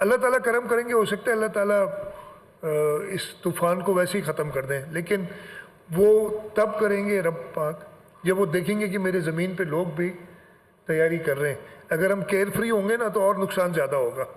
अल्लाह ताला करम करेंगे, हो सकता है अल्लाह ताला इस तूफ़ान को वैसे ही ख़त्म कर दें, लेकिन वो तब करेंगे रब पाक जब वो देखेंगे कि मेरे ज़मीन पे लोग भी तैयारी कर रहे हैं। अगर हम केयर फ्री होंगे ना तो और नुकसान ज़्यादा होगा,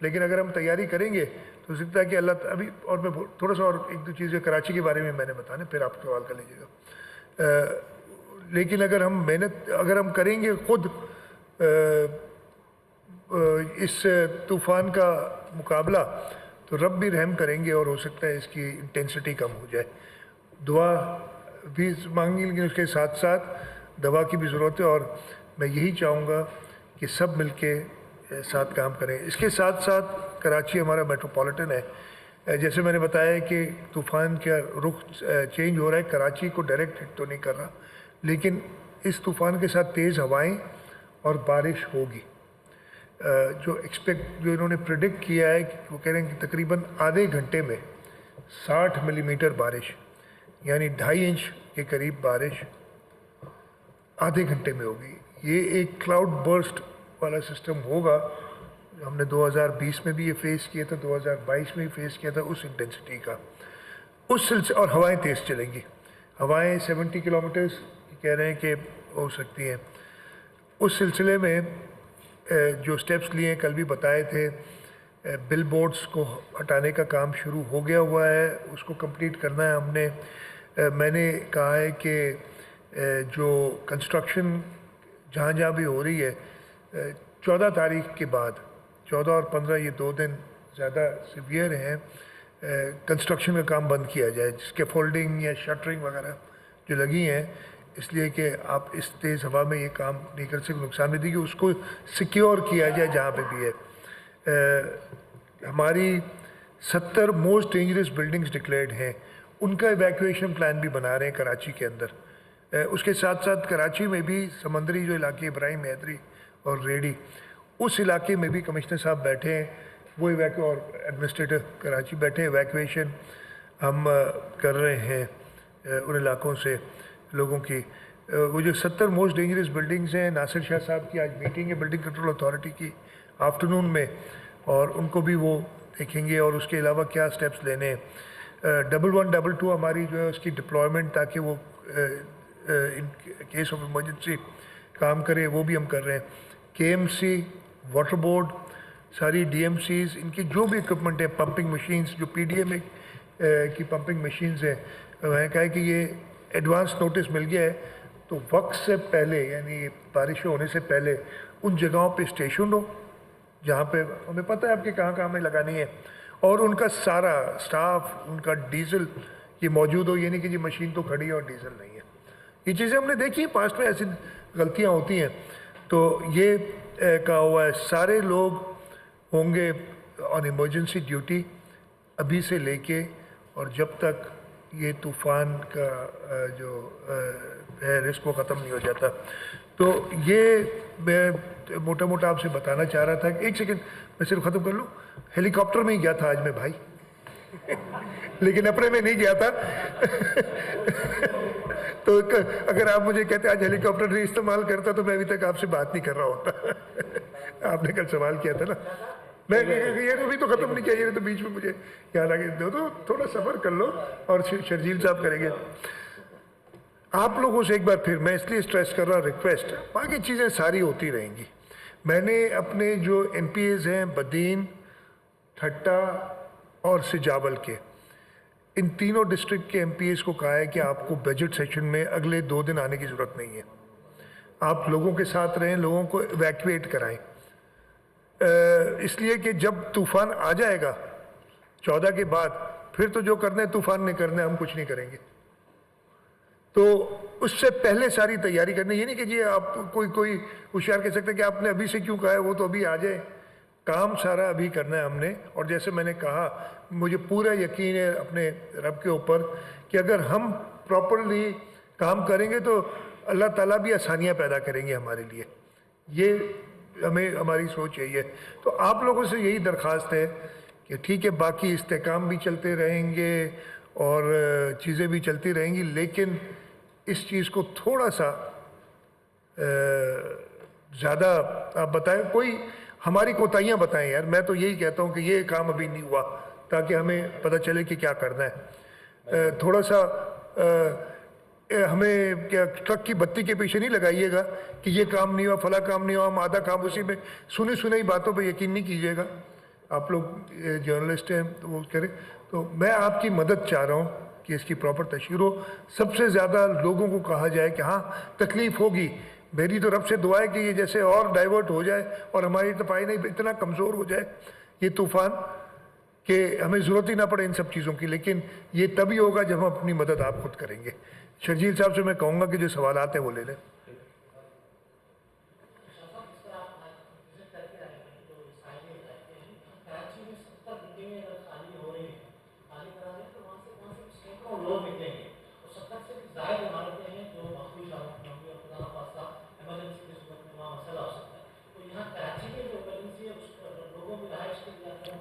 लेकिन अगर हम तैयारी करेंगे तो सकता है कि अल्लाह अभी। और मैं थोड़ा सा और एक दो चीज़ें कराची के बारे में मैंने बताने, फिर आप सवाल कर लीजिएगा। लेकिन अगर हम करेंगे खुद इस तूफ़ान का मुकाबला, तो रब भी रहम करेंगे और हो सकता है इसकी इंटेंसिटी कम हो जाए। दुआ भी मांगी, लेकिन उसके साथ साथ दवा की भी ज़रूरत है, और मैं यही चाहूँगा कि सब मिलके साथ काम करें। इसके साथ साथ कराची हमारा मेट्रोपॉलिटन है, जैसे मैंने बताया कि तूफ़ान का रुख चेंज हो रहा है, कराची को डायरेक्ट हिट तो नहीं कर रहा, लेकिन इस तूफ़ान के साथ तेज़ हवाएं और बारिश होगी। जो इन्होंने प्रेडिक्ट किया है, वो कह रहे हैं कि तकरीबन आधे घंटे में 60 मिलीमीटर बारिश, यानी 2.5 इंच के करीब बारिश आधे घंटे में होगी। ये एक क्लाउड बर्स्ट वाला सिस्टम होगा। हमने 2020 में भी ये फेस किया था, 2022 में भी फेस किया था उस इंटेंसिटी का, उस सिलसिले। और हवाएं तेज़ चलेंगी, हवाएं 70 किलोमीटर्स कह रहे हैं कि हो सकती हैं। उस सिलसिले में जो स्टेप्स लिए कल भी बताए थे, बिल बोर्ड्स को हटाने का काम शुरू हो गया हुआ है, उसको कंप्लीट करना है हमने। मैंने कहा है कि जो कंस्ट्रक्शन जहाँ जहाँ भी हो रही है, 14 तारीख के बाद, 14 और 15 ये 2 दिन ज़्यादा सीवियर हैं, कंस्ट्रक्शन का काम बंद किया जाए, जिसके फोल्डिंग या शटरिंग वगैरह जो लगी हैं, इसलिए कि आप इस तेज़ हवा में ये काम नहीं कर सकते, नुकसान भी देगी, उसको सिक्योर किया जाए जहाँ पे भी है। हमारी 70 मोस्ट डेंजरस बिल्डिंग्स डिक्लेयर्ड हैं, उनका इवैक्यूएशन प्लान भी बना रहे हैं कराची के अंदर। उसके साथ साथ कराची में भी समंदरी जो इलाके, इब्राहिम हैदरी और रेडी, उस इलाके में भी कमिश्नर साहब बैठे हैं, वो और एडमिनिस्ट्रेटर कराची बैठे हैं। इवैक्यूएशन हम कर रहे हैं उन इलाकों से लोगों की। वो जो 70 मोस्ट डेंजरस बिल्डिंग्स हैं, नासिर शाह साहब की आज मीटिंग है बिल्डिंग कंट्रोल अथॉरिटी की आफ्टरनून में, और उनको भी वो देखेंगे, और उसके अलावा क्या स्टेप्स लेने हैं। 1122 हमारी जो है उसकी डिप्लॉयमेंट, ताकि वो इन केस ऑफ इमरजेंसी काम करे, वो भी हम कर रहे हैं। KMC, वाटर बोर्ड, सारी DMCs, इनकी जो भी इक्विपमेंट है, पंपिंग मशीन्स, जो PDM की पंपिंग मशीन्स हैं, मैंने कहा है कि ये एडवांस नोटिस मिल गया है, तो वक्त से पहले, यानी बारिश होने से पहले उन जगहों पे स्टेशन हो जहाँ पे हमें पता है आपके कहाँ कहाँ हमें लगानी है, और उनका सारा स्टाफ, उनका डीजल ये मौजूद हो। ये नहीं कि जी मशीन तो खड़ी है और डीजल नहीं है। ये चीज़ें हमने देखी, पास्ट में ऐसी गलतियाँ होती हैं। तो ये कहा हुआ है सारे लोग होंगे ऑन इमरजेंसी ड्यूटी अभी से लेके, और जब तक ये तूफ़ान का जो है रिस्क वो ख़त्म नहीं हो जाता। तो ये मैं मोटा मोटा आपसे बताना चाह रहा था। एक सेकंड मैं सिर्फ ख़त्म कर लूँ। हेलीकॉप्टर में ही गया था आज मैं भाई लेकिन अपने में नहीं गया था तो अगर आप मुझे कहते आज हेलीकॉप्टर नहीं इस्तेमाल करता तो मैं अभी तक आपसे बात नहीं कर रहा होता आपने कल सवाल किया था ना। मैं ये अभी तो ख़त्म नहीं किया, ये तो बीच में मुझे याद आ गया। दो तो थोड़ा सफ़र कर लो, और शर्जील साहब करेंगे। आप लोगों से एक बार फिर मैं इसलिए स्ट्रेस कर रहा, रिक्वेस्ट, बाकी चीज़ें सारी होती रहेंगी। मैंने अपने जो MPAs हैं, बदीन, ठट्टा और सिजावल के, इन तीनों डिस्ट्रिक्ट के MPAs को कहा है कि आपको बजट सेशन में अगले 2 दिन आने की ज़रूरत नहीं है। आप लोगों के साथ रहें, लोगों को इवैक्यूएट कराएं, इसलिए कि जब तूफ़ान आ जाएगा 14 के बाद, फिर तो जो करना है तूफ़ान ने करना है, हम कुछ नहीं करेंगे। तो उससे पहले सारी तैयारी करनी। ये नहीं कि जी आप कोई होशियार कह सकते कि आपने अभी से क्यों कहा है, वो तो अभी आ जाए। काम सारा अभी करना है हमने। और जैसे मैंने कहा, मुझे पूरा यकीन है अपने रब के ऊपर कि अगर हम प्रॉपरली काम करेंगे तो अल्लाह ताला भी आसानियाँ पैदा करेंगे हमारे लिए। ये हमारी सोच यही है। तो आप लोगों से यही दरख्वास्त है कि ठीक है, बाकी इस्तेकाम भी चलते रहेंगे और चीज़ें भी चलती रहेंगी, लेकिन इस चीज़ को थोड़ा सा ज़्यादा आप बताएं। कोई हमारी कोताहियाँ बताएं यार। मैं तो यही कहता हूँ कि ये काम अभी नहीं हुआ, ताकि हमें पता चले कि क्या करना है। थोड़ा सा हमें क्या ट्रक की बत्ती के पीछे नहीं लगाइएगा कि ये काम नहीं हुआ, फला काम नहीं हुआ, हम आधा काम उसी में सुनी सुनाई बातों पे यकीन नहीं कीजिएगा। आप लोग जर्नलिस्ट हैं तो वो करें। तो मैं आपकी मदद चाह रहा हूँ कि इसकी प्रॉपर तशहीर हो, सबसे ज़्यादा लोगों को कहा जाए कि हाँ तकलीफ़ होगी, मेरी तो रब से दुआ है कि ये जैसे और डाइवर्ट हो जाए और हमारी तपाई नहीं इतना कमज़ोर हो जाए ये तूफ़ान कि हमें ज़रूरत ही ना पड़े इन सब चीज़ों की। लेकिन ये तभी होगा जब हम अपनी मदद आप खुद करेंगे। शर्जील साहब से मैं कहूँगा कि जो सवालात हैं वो ले लें।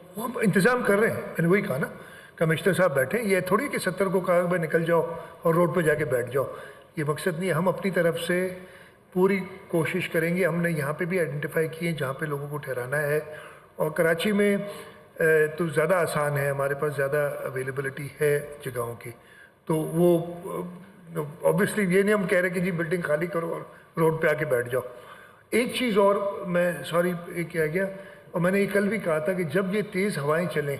वो हम इंतज़ाम कर रहे हैं। मैंने वही कहा ना, कमिश्नर साहब बैठे, ये थोड़ी कि 70 को कहा भाई निकल जाओ और रोड पे जाके बैठ जाओ, ये मकसद नहीं है। हम अपनी तरफ से पूरी कोशिश करेंगे। हमने यहाँ पे भी आइडेंटिफाई किए जहाँ पे लोगों को ठहराना है, और कराची में तो ज़्यादा आसान है, हमारे पास ज़्यादा अवेलेबलिटी है जगहों की। तो वो ऑब्वियसली ये नहीं हम कह रहे कि जी बिल्डिंग खाली करो और रोड पे आके बैठ जाओ। एक चीज़ और मैं सॉरी एक कह गया, और मैंने ये कल भी कहा था कि जब ये तेज़ हवाएं चलें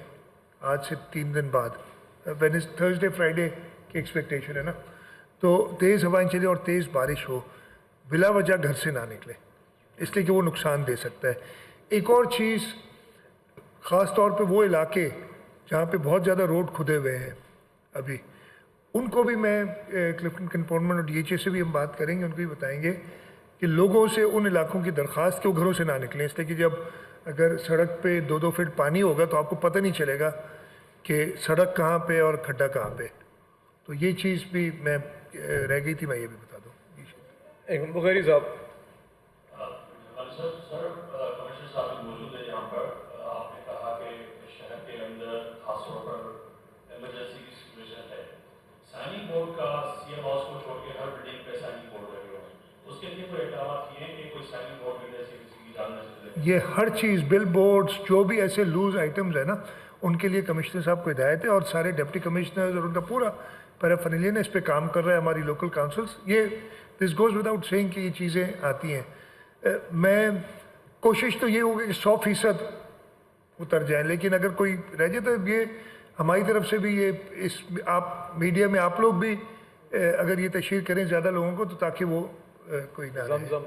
आज से 3 दिन बाद, वेडनेसडे थर्सडे फ्राइडे की एक्सपेक्टेशन है ना, तो तेज़ हवाएं चले और तेज़ बारिश हो, बिला वजह घर से ना निकले, इसलिए कि वो नुकसान दे सकता है। एक और चीज़, ख़ास तौर पे वो इलाके जहाँ पे बहुत ज़्यादा रोड खुदे हुए हैं अभी, उनको भी मैं क्लिफ्टन कंटोनमेंट और DHA से भी हम बात करेंगे, उनको भी बताएंगे कि लोगों से उन इलाकों की दरख्वास्त के वो घरों से ना निकलें, इसलिए कि जब अगर सड़क पे 2-2 फीट पानी होगा तो आपको पता नहीं चलेगा कि सड़क कहाँ पे और खड्डा कहाँ पे। तो ये चीज़ भी मैं रह गई थी, मैं ये भी बता दूँ। एक मिनट बुखारी साहब। सर कमिश्नर साहब भी मौजूद है यहाँ पर। आपने कहा कि शहर के अंदर खासतौर पर इमरजेंसी की सिचुएशन है, साइनिंग बोर्ड का CM हाउस को छोड़ के हर बिल्डिंग पे साइनिंग बोर्ड लगे हुए हैं, उसके लिए कोई इकदाम किए हैं कि कोई साइनिंग बोर्ड में जैसे किसी की जान न चले? ये हर चीज़, बिल बोर्ड्स, जो भी ऐसे लूज आइटम्स है ना, उनके लिए कमिश्नर साहब को हिदायत है, और सारे डिप्टी कमिश्नर्स और उनका पूरा पैराफर्नेलियन इस पे काम कर रहा है, हमारी लोकल काउंसिल्स। ये दिस गोज़ विदाउट सेइंग कि ये चीज़ें आती हैं। मैं कोशिश तो ये होगी कि 100% उतर जाए, लेकिन अगर कोई रह जाए तो ये हमारी तरफ से भी ये इस आप मीडिया में आप लोग भी अगर ये तशहीर करें ज़्यादा लोगों को, तो ताकि वो कोई ना रहे। जमजम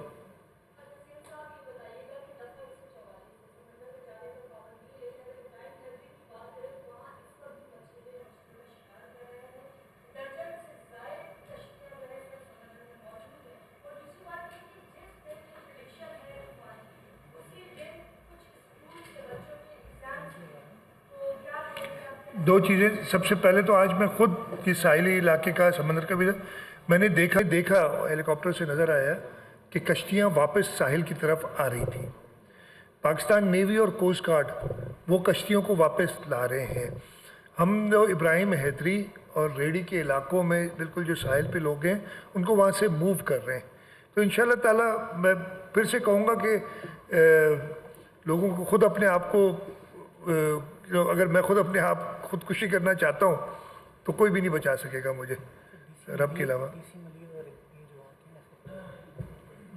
दो चीज़ें, सबसे पहले तो आज मैं खुद कि साहिली इलाके का समंदर का भी मैंने देखा हेलीकॉप्टर से नज़र आया कि कश्तियाँ वापस साहिल की तरफ आ रही थी। पाकिस्तान नेवी और कोस्ट गार्ड वो कश्तियों को वापस ला रहे हैं। हम जो इब्राहिम हैदरी और रेडी के इलाकों में बिल्कुल जो साहिल पे लोग हैं उनको वहाँ से मूव कर रहे हैं। तो इंशाल्लाह ताला मैं फिर से कहूँगा कि लोगों को खुद अपने आप को अगर मैं खुद अपने आप खुदकुशी करना चाहता हूँ तो कोई भी नहीं बचा सकेगा मुझे रब के अलावा।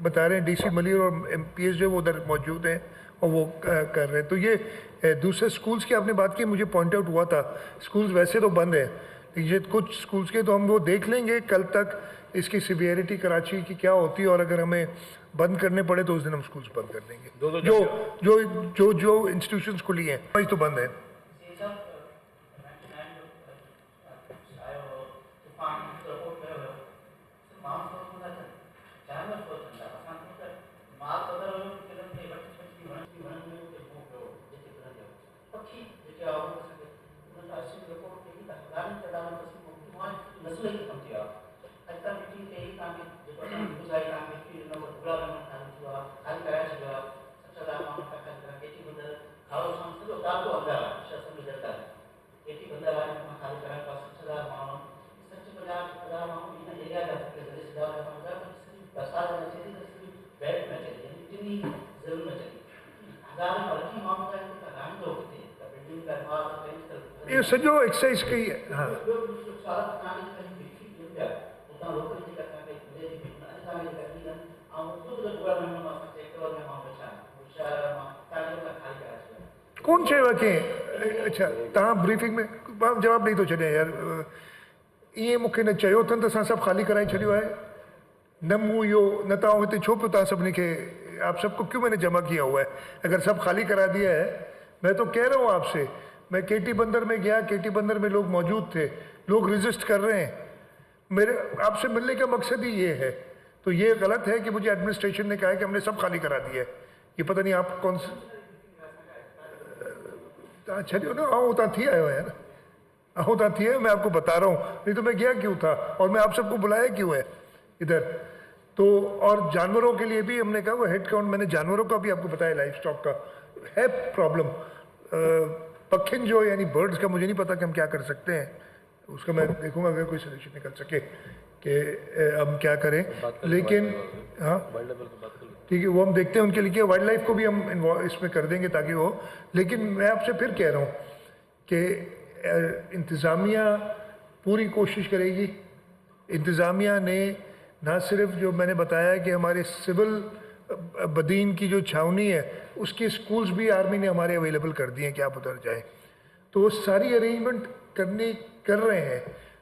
बता रहे हैं DC मलिर और MPs जो वो उधर मौजूद हैं और वो कर रहे हैं। तो ये दूसरे स्कूल्स की आपने बात की, मुझे पॉइंट आउट हुआ था, स्कूल्स वैसे तो बंद हैं, ये कुछ स्कूल्स के तो हम वो देख लेंगे कल तक इसकी सिवियरिटी कराची की क्या होती है, और अगर हमें बंद करने पड़े तो उस दिन हम स्कूल्स बंद कर देंगे। जो जो जो जो इंस्टीट्यूशंस खुली हैं वही तो बंद है। ये सॼो एक्सरसाइज कई है। हाँ कौन चयो आहे कीअं? अच्छा तव्हां ब्रीफिंग में जवाब ॾेई थो छॾियां यार, ईअं मूंखे न चयो अथनि त असां सभु ख़ाली कराए छॾियो आहे, न मूं इहो न तव्हां हिते छो पियो तव्हां सभिनी खे, आप सबको क्यों मैंने जमा किया हुआ है? अगर सब खाली करा दिया है, मैं तो कह रहा हूँ आपसे, मैं केटी बंदर में गया, केटी बंदर में लोग मौजूद थे, लोग रजिस्ट कर रहे हैं, मेरे आपसे मिलने का मकसद ही ये है। तो ये गलत है कि मुझे एडमिनिस्ट्रेशन ने कहा है कि हमने सब खाली करा दिया है। ये पता नहीं आप कौन से छो ना आओ उतना थी आयो यार, आओ उतना थी है, मैं आपको बता रहा हूँ, नहीं तो मैं गया क्यों था और मैं आप सबको बुलाया क्यों है इधर। तो और जानवरों के लिए भी हमने कहा वो हेड काउंट, मैंने जानवरों का भी आपको बताया, लाइफ स्टॉक का है प्रॉब्लम। पक्षिन जो यानी बर्ड्स का मुझे नहीं पता कि हम क्या कर सकते हैं, उसका मैं देखूंगा अगर कोई सोल्यूशन निकल सके कि हम क्या करें, लेकिन हाँ ठीक है वो हम देखते हैं उनके लिए। वाइल्ड लाइफ को भी हम इसमें कर देंगे ताकि वो, लेकिन मैं आपसे फिर कह रहा हूँ कि इंतज़ामिया पूरी कोशिश करेगी। इंतज़ामिया ने ना सिर्फ जो मैंने बताया कि हमारे सिविल बदीन की जो छावनी है उसके स्कूल्स भी आर्मी ने हमारे अवेलेबल कर दिए हैं कि आप उधर जाएं, तो वो सारी अरेंजमेंट कर रहे हैं।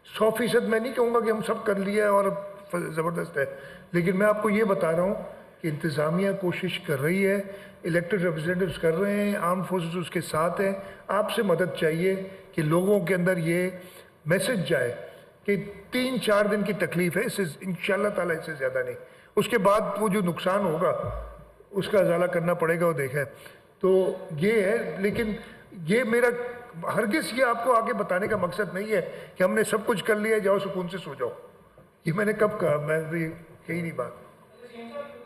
100% मैं नहीं कहूँगा कि हम सब कर लिया और ज़बरदस्त है, लेकिन मैं आपको ये बता रहा हूँ कि इंतज़ामिया कोशिश कर रही है, इलेक्टेड रिप्रेजेंटेटिव्स कर रहे हैं, आर्म फोर्सेस उसके साथ हैं। आपसे मदद चाहिए कि लोगों के अंदर ये मैसेज जाए कि 3-4 दिन की तकलीफ है, इससे इंशाल्लाह ताला इससे ज़्यादा नहीं, उसके बाद वो जो नुकसान होगा उसका अजाला करना पड़ेगा, वो देखा है। तो ये है, लेकिन ये मेरा हरगिज़ ये आपको आगे बताने का मकसद नहीं है कि हमने सब कुछ कर लिया, जाओ सुकून से सो जाओ। ये मैंने कब कहा? मैं भी कही नहीं बात।